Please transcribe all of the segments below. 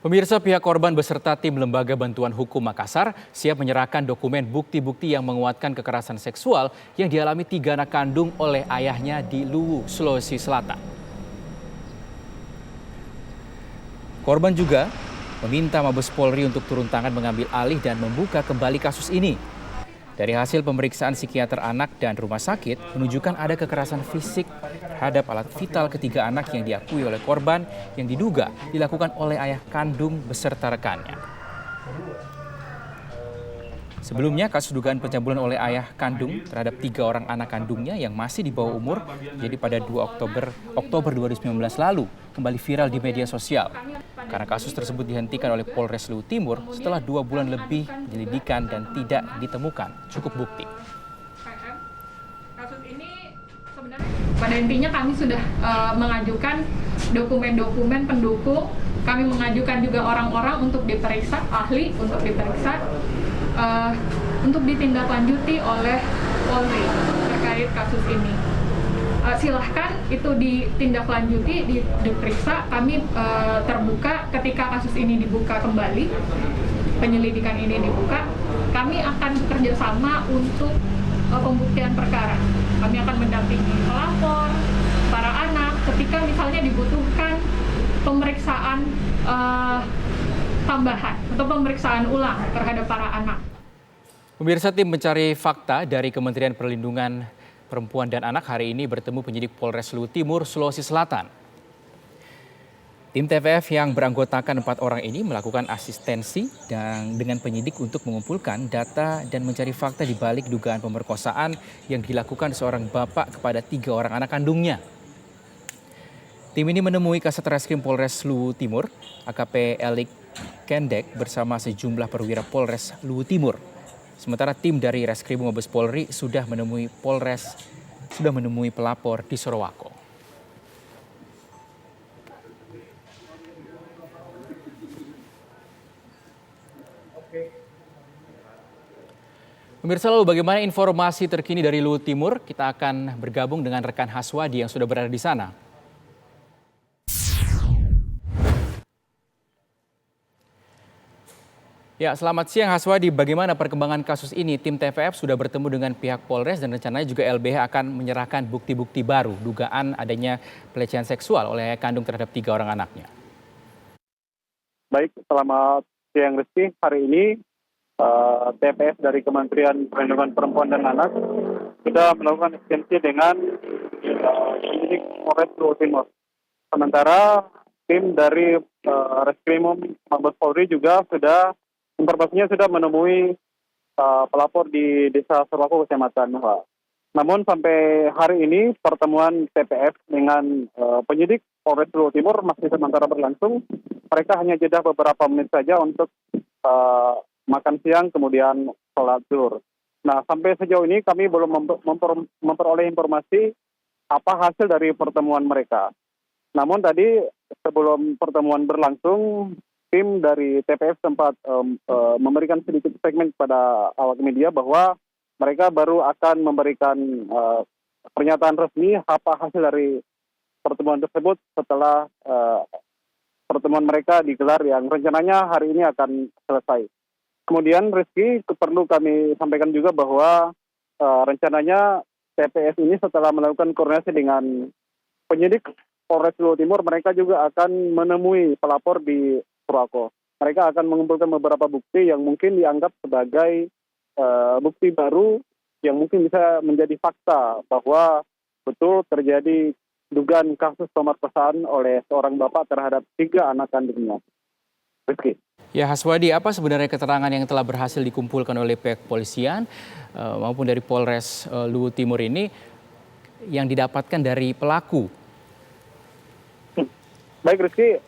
Pemirsa, pihak korban beserta tim Lembaga Bantuan Hukum Makassar siap menyerahkan dokumen bukti-bukti yang menguatkan kekerasan seksual yang dialami 3 anak kandung oleh ayahnya di Luwu, Sulawesi Selatan. Korban juga meminta Mabes Polri untuk turun tangan mengambil alih dan membuka kembali kasus ini. Dari hasil pemeriksaan psikiater anak dan rumah sakit menunjukkan ada kekerasan fisik terhadap alat vital ketiga anak yang diakui oleh korban yang diduga dilakukan oleh ayah kandung beserta rekannya. Sebelumnya, kasus dugaan pencabulan oleh ayah kandung terhadap 3 orang anak kandungnya yang masih di bawah umur, jadi pada 2 Oktober 2019 lalu, kembali viral di media sosial. Karena kasus tersebut dihentikan oleh Polres Luwu Timur setelah 2 bulan lebih penyelidikan dan tidak ditemukan cukup bukti. Kasus ini sebenarnya pada intinya kami sudah mengajukan dokumen-dokumen pendukung. Kami mengajukan juga orang-orang untuk diperiksa, ahli untuk diperiksa, untuk ditindaklanjuti oleh Polri terkait kasus ini. Silahkan itu ditindaklanjuti, diperiksa. Kami terbuka ketika kasus ini dibuka kembali, penyelidikan ini dibuka. Kami akan bekerja sama untuk pembuktian perkara. Kami akan mendampingi pelapor, para anak, ketika misalnya dibutuhkan pemeriksaan tambahan atau pemeriksaan ulang terhadap para anak. Pemirsa, tim mencari fakta dari Kementerian Perlindungan Perempuan dan Anak hari ini bertemu penyidik Polres Luwu Timur, Sulawesi Selatan. Tim TPF yang beranggotakan 4 orang ini melakukan asistensi dengan penyidik untuk mengumpulkan data dan mencari fakta di balik dugaan pemerkosaan yang dilakukan seorang bapak kepada 3 orang anak kandungnya. Tim ini menemui Kasat Reskrim Polres Luwu Timur, AKP Elik Kendek bersama sejumlah perwira Polres Luwu Timur. Sementara tim dari Reskrim Mabes Polri sudah menemui pelapor di Sorowako. Pemirsa, lalu bagaimana informasi terkini dari Luwu Timur? Kita akan bergabung dengan rekan Haswadi yang sudah berada di sana. Ya, selamat siang Haswadi. Bagaimana perkembangan kasus ini? Tim TPF sudah bertemu dengan pihak Polres dan rencananya juga LBH akan menyerahkan bukti-bukti baru dugaan adanya pelecehan seksual oleh ayah kandung terhadap 3 orang anaknya. Baik, selamat siang Rizky. Hari ini TPF dari Kementerian Perlindungan Perempuan dan Anak sudah melakukan ekstensi dengan penyidik Polres Luwu Timur. Sementara tim dari Reskrimum Mabes Polri juga informasinya sudah menemui pelapor di Desa Sorowako, Kecamatan Nuha. Namun sampai hari ini pertemuan TPF dengan penyidik Polres Luwu Timur masih sementara berlangsung. Mereka hanya jeda beberapa menit saja untuk makan siang kemudian sholat zuhur. Nah, sampai sejauh ini kami belum memperoleh informasi apa hasil dari pertemuan mereka. Namun tadi sebelum pertemuan berlangsung, tim dari TPF sempat memberikan sedikit segmen kepada awak media bahwa mereka baru akan memberikan pernyataan resmi apa hasil dari pertemuan tersebut setelah pertemuan mereka digelar yang rencananya hari ini akan selesai. Kemudian Rizky, perlu kami sampaikan juga bahwa rencananya TPF ini setelah melakukan koordinasi dengan penyidik Polres Luwu Timur, mereka juga akan menemui pelapor di Sorowako. Mereka akan mengumpulkan beberapa bukti yang mungkin dianggap sebagai bukti baru yang mungkin bisa menjadi fakta bahwa betul terjadi dugaan kasus pemerkosaan oleh seorang bapak terhadap 3 anak kandungnya. Rizky. Ya, Haswadi, apa sebenarnya keterangan yang telah berhasil dikumpulkan oleh pihak kepolisian maupun dari Polres Luwu Timur ini yang didapatkan dari pelaku? Baik Rizky,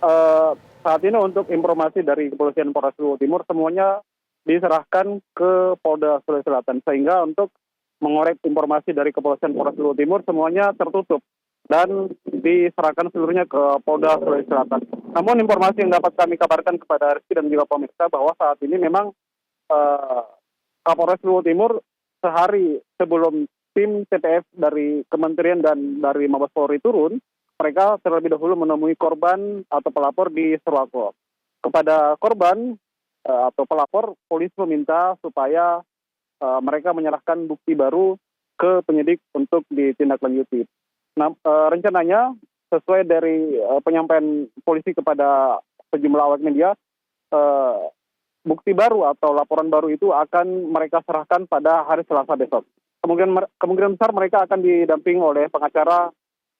saat ini untuk informasi dari Kepolisian Polres Luwu Timur semuanya diserahkan ke Polda Sulawesi Selatan, sehingga untuk mengorek informasi dari Kepolisian Polres Luwu Timur semuanya tertutup dan diserahkan seluruhnya ke Polda Sulawesi Selatan. Namun informasi yang dapat kami kabarkan kepada Rizky dan juga pemirsa bahwa saat ini memang Kapolres Luwu Timur sehari sebelum tim TPF dari Kementerian dan dari Mabes Polri turun, mereka terlebih dahulu menemui korban atau pelapor di Sorowako. kepada korban atau pelapor, polisi meminta supaya mereka menyerahkan bukti baru ke penyidik untuk ditindaklanjuti. Nah, rencananya sesuai dari penyampaian polisi kepada sejumlah awak media, bukti baru atau laporan baru itu akan mereka serahkan pada hari Selasa besok. Kemungkinan besar mereka akan didampingi oleh pengacara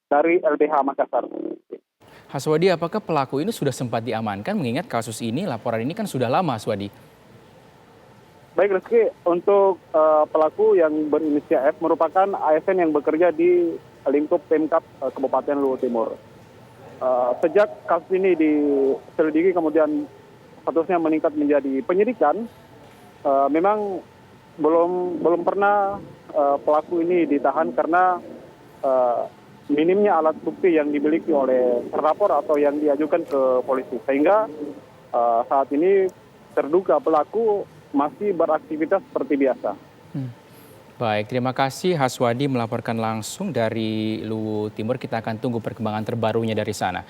dari LBH Makassar. Haswadi, apakah pelaku ini sudah sempat diamankan mengingat kasus ini, laporan ini kan sudah lama, Haswadi? Baik Rizky, untuk pelaku yang berinisial F merupakan ASN yang bekerja di lingkup Pemkab Kabupaten Luwu Timur. Sejak kasus ini diselidiki kemudian statusnya meningkat menjadi penyidikan, memang belum pernah pelaku ini ditahan karena minimnya alat bukti yang dimiliki oleh terlapor atau yang diajukan ke polisi. Sehingga saat ini terduga pelaku masih beraktivitas seperti biasa. Baik, terima kasih Haswadi melaporkan langsung dari Luwu Timur. Kita akan tunggu perkembangan terbarunya dari sana.